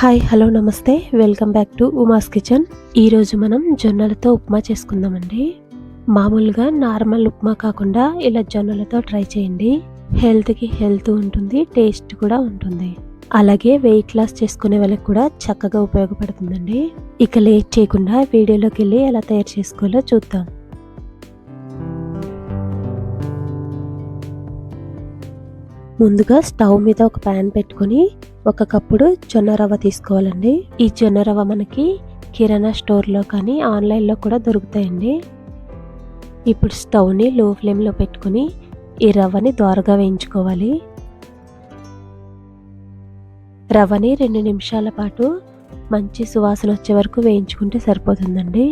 Hi hello నమస్తే welcome back to Uma's kitchen. ఈరోజు మనం జొన్నలతో ఉప్మా చేసుకుందామండి. మామూలుగా నార్మల్ ఉప్మా కాకుండా ఇలా జొన్నలతో ట్రై చేయండి. హెల్త్కి హెల్త్ ఉంటుంది, టేస్ట్ కూడా ఉంటుంది. అలాగే వెయిట్ లాస్ చేసుకునే వాళ్ళకి కూడా చక్కగా ఉపయోగపడుతుందండి. ఇక లేట్ చేయకుండా వీడియోలోకి వెళ్ళి ఎలా తయారు చేసుకోవాలో చూద్దాం. ముందుగా స్టవ్ మీద ఒక ప్యాన్ పెట్టుకొని 1 కప్పుడు జొన్న రవ్వ తీసుకోవాలండి. ఈ జొన్న రవ్వ మనకి కిరాణా స్టోర్లో కానీ ఆన్లైన్లో కూడా దొరుకుతాయండి. ఇప్పుడు స్టవ్ని లో ఫ్లేమ్లో పెట్టుకొని ఈ రవ్వని దోరగా వేయించుకోవాలి. రవ్వని 2 నిమిషాల పాటు మంచి సువాసన వచ్చే వరకు వేయించుకుంటే సరిపోతుందండి.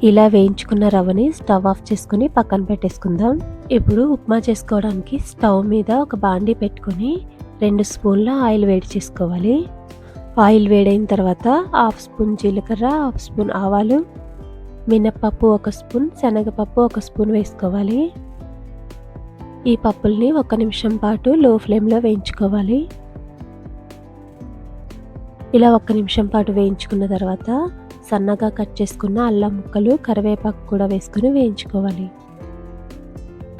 ఇలా వేయించుకున్న రవ్వని స్టవ్ ఆఫ్ చేసుకుని పక్కన పెట్టేసుకుందాం. ఇప్పుడు ఉప్మా చేసుకోవడానికి స్టవ్ మీద ఒక బాండీ పెట్టుకొని 2 స్పూన్ల ఆయిల్ వేడి చేసుకోవాలి. ఆయిల్ వేడైన తర్వాత 1/2 స్పూన్ జీలకర్ర, 1/2 స్పూన్ ఆవాలు, మినప్పప్పు 1 స్పూన్, శనగపప్పు 1 స్పూన్ వేసుకోవాలి. ఈ పప్పుల్ని 1 నిమిషం పాటు లో ఫ్లేమ్లో వేయించుకోవాలి. ఇలా 1 నిమిషం పాటు వేయించుకున్న తర్వాత సన్నగా కట్ చేసుకున్న అల్లం ముక్కలు, కరివేపాకు కూడా వేసుకొని వేయించుకోవాలి.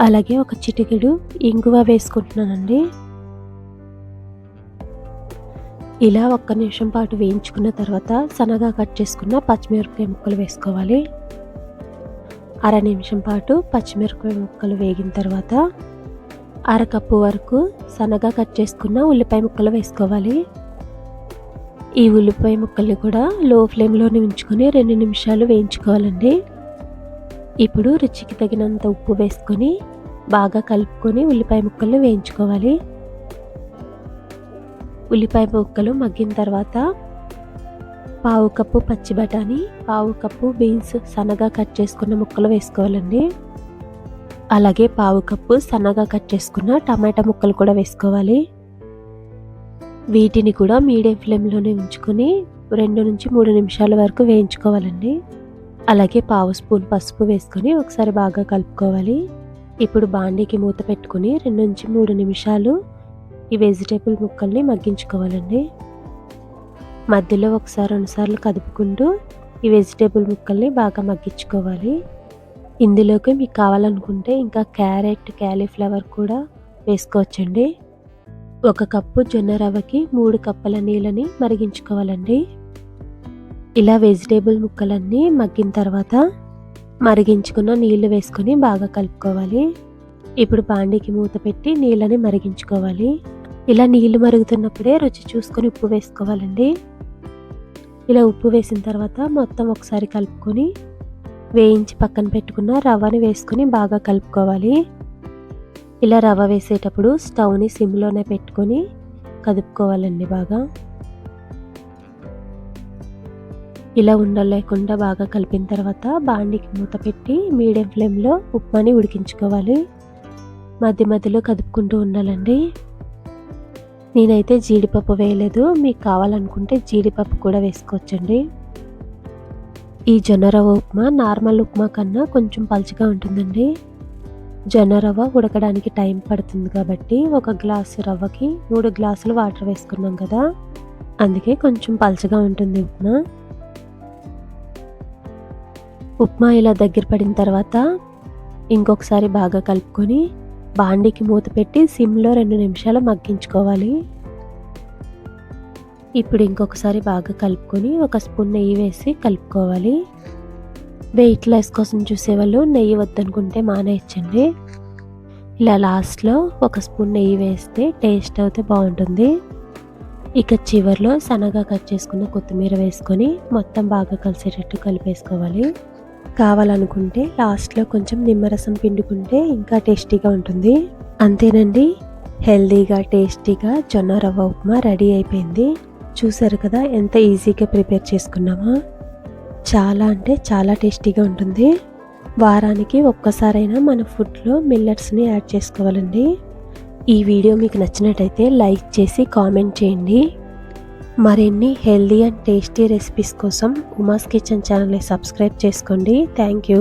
అలాగే ఒక చిటికెడు ఇంగువ వేసుకుంటున్నానండి. ఇలా 1 నిమిషం పాటు వేయించుకున్న తర్వాత సన్నగా కట్ చేసుకున్న పచ్చిమిరపకాయ ముక్కలు వేసుకోవాలి. 1/2 నిమిషం పాటు పచ్చిమిరపకాయ ముక్కలు వేగిన తర్వాత 1/2 కప్పు వరకు సన్నగా కట్ చేసుకున్న ఉల్లిపాయ ముక్కలు వేసుకోవాలి. ఈ ఉల్లిపాయ ముక్కల్ని కూడా లో ఫ్లేమ్లోనే ఉంచుకొని 2 నిమిషాలు వేయించుకోవాలండి. ఇప్పుడు రుచికి తగినంత ఉప్పు వేసుకొని బాగా కలుపుకొని ఉల్లిపాయ ముక్కల్ని వేయించుకోవాలి. ఉల్లిపాయ ముక్కలు మగ్గిన తర్వాత 1/2 కప్పు పచ్చి బఠానీ, 1/2 కప్పు బీన్స్ సన్నగా కట్ చేసుకున్న ముక్కలు వేసుకోవాలండి. అలాగే 1/2 కప్పు సన్నగా కట్ చేసుకున్న టమాటా ముక్కలు కూడా వేసుకోవాలి. వీటిని కూడా మీడియం ఫ్లేమ్లోనే ఉంచుకొని 2 నుంచి 3 నిమిషాల వరకు వేయించుకోవాలండి. అలాగే 1/2 స్పూన్ పసుపు వేసుకొని ఒకసారి బాగా కలుపుకోవాలి. ఇప్పుడు బాండీకి మూత పెట్టుకుని 2 నుంచి 3 నిమిషాలు ఈ వెజిటేబుల్ ముక్కల్ని మగ్గించుకోవాలండి. మధ్యలో 1-2 సార్లు కదుపుకుంటూ ఈ వెజిటేబుల్ ముక్కల్ని బాగా మగ్గించుకోవాలి. ఇందులోకి మీకు కావాలనుకుంటే ఇంకా క్యారెట్, క్యాలీఫ్లవర్ కూడా వేసుకోవచ్చండి. 1 కప్పు జొన్న రవ్వకి 3 కప్పుల నీళ్ళని మరిగించుకోవాలండి. ఇలా వెజిటేబుల్ ముక్కలన్నీ మగ్గిన తర్వాత మరిగించుకున్న నీళ్లు వేసుకొని బాగా కలుపుకోవాలి. ఇప్పుడు బాండీకి మూత పెట్టి నీళ్ళని మరిగించుకోవాలి. ఇలా నీళ్లు మరుగుతున్నప్పుడే రుచి చూసుకొని ఉప్పు వేసుకోవాలండి. ఇలా ఉప్పు వేసిన తర్వాత మొత్తం ఒకసారి కలుపుకొని వేయించి పక్కన పెట్టుకున్న రవ్వని వేసుకొని బాగా కలుపుకోవాలి. ఇలా రవ్వ వేసేటప్పుడు స్టవ్ని సిమ్లోనే పెట్టుకొని కదుపుకోవాలండి బాగా. ఇలా ఉండలు లేకుండా బాగా కలిపిన తర్వాత బాండీకి మూత పెట్టి మీడియం ఫ్లేమ్లో ఉప్మాని ఉడికించుకోవాలి. మధ్య మధ్యలో కదుపుకుంటూ ఉండాలండి. నేనైతే జీడిపప్పు వేయలేదు, మీకు కావాలనుకుంటే జీడిపప్పు కూడా వేసుకోవచ్చండి. ఈ జొన్న రవ్వ ఉప్మా నార్మల్ ఉప్మా కన్నా కొంచెం పలుచగా ఉంటుందండి. జొన్న రవ్వ ఉడకడానికి టైం పడుతుంది కాబట్టి 1 గ్లాసు రవ్వకి 3 గ్లాసులు వాటర్ వేసుకున్నాం కదా, అందుకే కొంచెం పలచగా ఉంటుంది ఉప్మా. ఉప్మా ఇలా దగ్గర పడిన తర్వాత ఇంకొకసారి బాగా కలుపుకొని బాండీకి మూత పెట్టి సిమ్లో 2 నిమిషాలు మగ్గించుకోవాలి. ఇప్పుడు ఇంకొకసారి బాగా కలుపుకొని 1 స్పూన్ నెయ్యి వేసి కలుపుకోవాలి. వెయిట్ లాస్ కోసం చూసేవాళ్ళు నెయ్యి వద్దనుకుంటే మానేయచ్చండి. ఇలా లాస్ట్లో 1 స్పూన్ నెయ్యి వేస్తే టేస్ట్ అయితే బాగుంటుంది. ఇక చివరిలో సన్నగా కట్ చేసుకున్న కొత్తిమీర వేసుకొని మొత్తం బాగా కలిసేటట్టు కలిపేసుకోవాలి. కావాలనుకుంటే లాస్ట్లో కొంచెం నిమ్మరసం పిండుకుంటే ఇంకా టేస్టీగా ఉంటుంది. అంతేనండి, హెల్దీగా టేస్టీగా జొన్న రవ్వ ఉప్మా రెడీ అయిపోయింది. చూసారు కదా ఎంత ఈజీగా ప్రిపేర్ చేసుకున్నామో. చాలా అంటే చాలా టేస్టీగా ఉంటుంది. వారానికి ఒక్కసారైనా మన ఫుడ్లో మిల్లెట్స్ని యాడ్ చేసుకోవాలండి. ఈ వీడియో మీకు నచ్చినట్టయితే లైక్ చేసి కామెంట్ చేయండి. మరిన్ని హెల్దీ అండ్ టేస్టీ రెసిపీస్ కోసం ఉమాస్ కిచెన్ ఛానల్ని సబ్స్క్రైబ్ చేసుకోండి. Thank you.